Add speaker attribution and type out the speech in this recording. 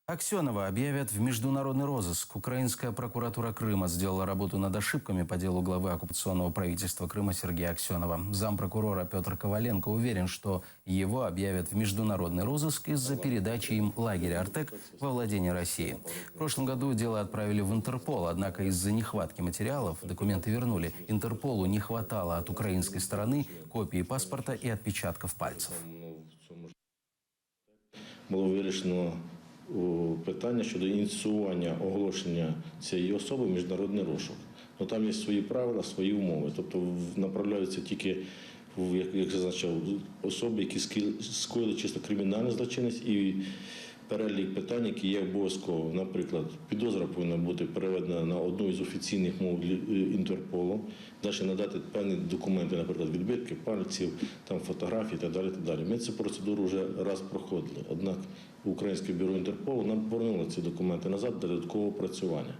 Speaker 1: Аксенова объявят в международный розыск. Украинская прокуратура Крыма сделала работу над ошибками по делу главы оккупационного правительства Крыма Сергея Аксенова. Зампрокурора Петр Коваленко уверен, что его объявят в международный розыск из-за передачи им лагеря «Артек» во владение России. В прошлом году дело отправили в Интерпол, однако из-за нехватки материалов документы вернули. Интерполу не хватало от украинской стороны копии паспорта и отпечатков пальцев.
Speaker 2: Було вирішено питання щодо ініціювання оголошення цієї особи в міжнародний розшук. Но там є свої правила, свої умови. Тобто направляються тільки, як зазначав, особи, які скоїли чисто кримінальну злочинність і перелік питань, які є обов'язково. Наприклад, підозра повинна бути переведена на одну із офіційних мов Інтерполу, далі надати певні документи, наприклад, відбитки пальців, там фотографії та далі, та далі. Ми цю процедуру вже раз проходили, однак Українське бюро Інтерполу нам повернуло ці документи назад для додаткового опрацювання.